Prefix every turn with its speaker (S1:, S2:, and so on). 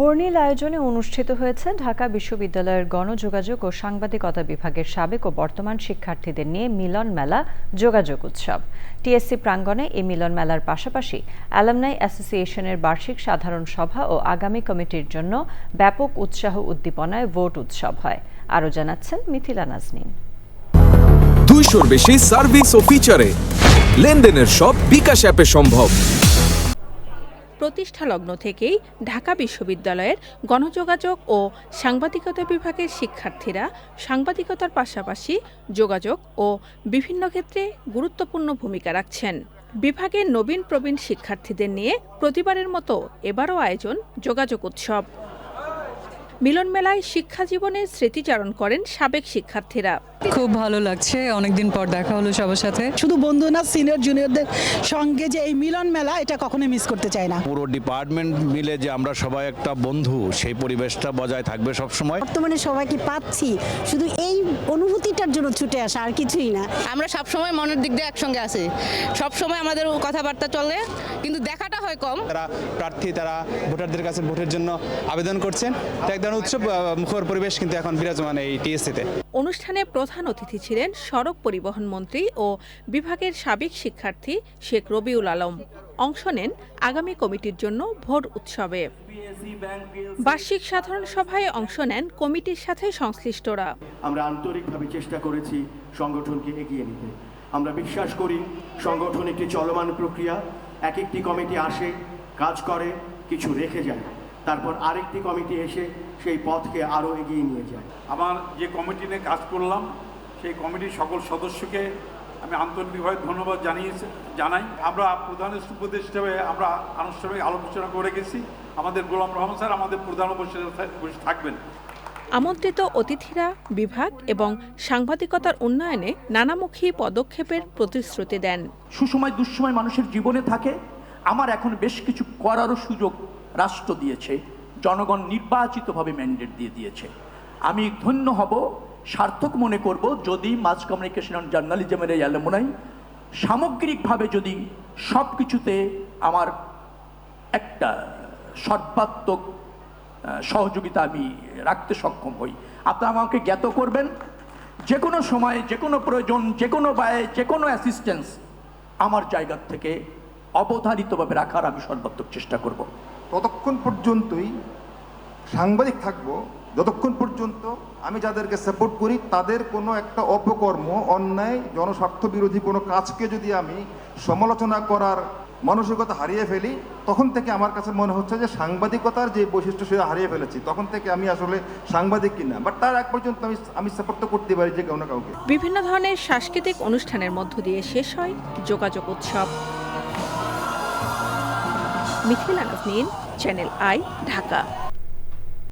S1: বর্ণিল আয়োজনে অনুষ্ঠিত হয়েছে ঢাকা বিশ্ববিদ্যালয়ের গণযোগাযোগ ও সাংবাদিকতা বিভাগের সাবেক ও বর্তমান শিক্ষার্থীদের নিয়ে মিলন মেলা যোগাযোগ উৎসব। টিএসসি প্রাঙ্গণে এই মিলন মেলার পাশাপাশি অ্যালামনাই অ্যাসোসিয়েশনের বার্ষিক সাধারণ সভা ও আগামী কমিটির জন্য ব্যাপক উৎসাহ উদ্দীপনায় ভোট উৎসব হয়। আরও জানাচ্ছেন মিথিলা নাজনীন।
S2: 200-র বেশি সার্ভিস ও ফিচারে লেনদেনের সব বিকাশ অ্যাপে সম্ভব।
S3: প্রতিষ্ঠা লগ্ন থেকেই ঢাকা বিশ্ববিদ্যালয়ের গণযোগাযোগ ও সাংবাদিকতা বিভাগের শিক্ষার্থীরা সাংবাদিকতার পাশাপাশি যোগাযোগ ও বিভিন্ন ক্ষেত্রে গুরুত্বপূর্ণ ভূমিকা রাখছেন। বিভাগের নবীন প্রবীণ শিক্ষার্থীদের নিয়ে প্রতিবারের মতো এবারও আয়োজন যোগাযোগ উৎসব। মিলন মেলায় শিক্ষা জীবনের স্মৃতিচারণ করেন সাবেক শিক্ষার্থীরা।
S4: খুব ভালো লাগছে, অনেকদিন পর দেখা হলো সবার সাথে।
S5: শুধু বন্ধু না, সিনিয়র জুনিয়রদের সঙ্গে যে এই মিলন মেলা, এটা কখনোই মিস করতে চাই না।
S6: পুরো ডিপার্টমেন্ট মিলে যে আমরা সবাই একটা বন্ধু, সেই পরিবেশটা বজায় থাকবে সব সময়।
S7: বর্তমানে সবাইকে পাচ্ছি, শুধু এই অনুভূতিটার জন্য ছুটে আসা, আর কিছুই না।
S8: আমরা সব সময় মনের দিক দিয়ে একসঙ্গে আছি, সব সময় আমাদের কথাবার্তা চলে, কিন্তু দেখাটা হয় কম।
S9: তারা প্রার্থী, তারা ভোটারদের কাছে ভোটের জন্য আবেদন করছেন। এক ধরনের উৎসব মুখর পরিবেশ কিন্তু এখন বিরাজমান এই টিএসসিতে।
S3: অনুষ্ঠানে প্রধান অতিথি ছিলেন সড়ক পরিবহন মন্ত্রী ও বিভাগের সাবেক শিক্ষার্থী শেখ রবিউল আলম। অংশ নেন আগামী কমিটির জন্য ভোট উৎসবে। বার্ষিক সাধারণ সভায় অংশ নেন কমিটির সাথে সংশ্লিষ্টরা।
S10: আমরা আন্তরিকভাবে চেষ্টা করেছি সংগঠনকে এগিয়ে নিতে। আমরা বিশ্বাস করি সংগঠন একটি চলমান প্রক্রিয়া। এক একটি কমিটি আসে, কাজ করে, কিছু রেখে যায়, তারপর আরেকটি কমিটি এসে সেই পথকে আরও এগিয়ে নিয়ে যায়।
S11: আমার যে কমিটি নিয়ে কাজ করলাম, সেই কমিটির সকল সদস্যকে আমি আন্তরিকভাবে ধন্যবাদ জানাই। আমরা প্রধান উপদেষ্টা হিসেবে আমরা আনুষ্ঠানিক আলোচনা করে গেছি। আমাদের গোলাম রহমান স্যার আমাদের প্রধান উপদেষ্টা থাকবেন।
S3: আমন্ত্রিত অতিথিরা বিভাগ এবং সাংবাদিকতার উন্নয়নে নানামুখী পদক্ষেপের প্রতিশ্রুতি দেন।
S12: সুসময় দুঃসময় মানুষের জীবনে থাকে। আমার এখন বেশ কিছু করারও সুযোগ রাষ্ট্র দিয়েছে, জনগণ নির্বাচিতভাবে ম্যান্ডেট দিয়েছে। আমি ধন্য হব, সার্থক মনে করব যদি মাস কমিউনিকেশন অ্যান্ড জার্নালিজমের এই অ্যালুমনাই সামগ্রিকভাবে যদি সব কিছুতে আমার একটা সর্বাত্মক সহযোগিতা আমি রাখতে সক্ষম হই। আপনারা আমাকে জ্ঞাত করবেন, যে কোনো সময়ে, যে কোনো প্রয়োজন, যে কোনো ব্যয়ে, যে কোনো অ্যাসিস্ট্যান্স আমার জায়গা থেকে অবধারিতভাবে রাখার আমি সর্বাত্মক চেষ্টা করব।
S13: ততক্ষণ পর্যন্তই সাংবাদিক থাকব যতক্ষণ পর্যন্ত আমি যাদেরকে সাপোর্ট করি তাদের কোনো একটা অপকর্ম, অন্যায়, জনস্বার্থ বিরোধী কোনো কাজকে যদি আমি সমালোচনা করার মানসিকতা হারিয়ে ফেলি, তখন থেকে আমার কাছে মনে হচ্ছে যে সাংবাদিকতার যে বৈশিষ্ট্য সে হারিয়ে ফেলেছি। তখন থেকে আমি আসলে সাংবাদিক কিনা, বাট তার এক পর্যন্ত আমি সাপোর্ট তো করতে পারি যে কেউ না কাউকে।
S3: বিভিন্ন ধরনের সাংস্কৃতিক অনুষ্ঠানের মধ্য দিয়ে শেষ হয় যোগাযোগ উৎসব। Mithila Nazneen, channel I, Dhaka.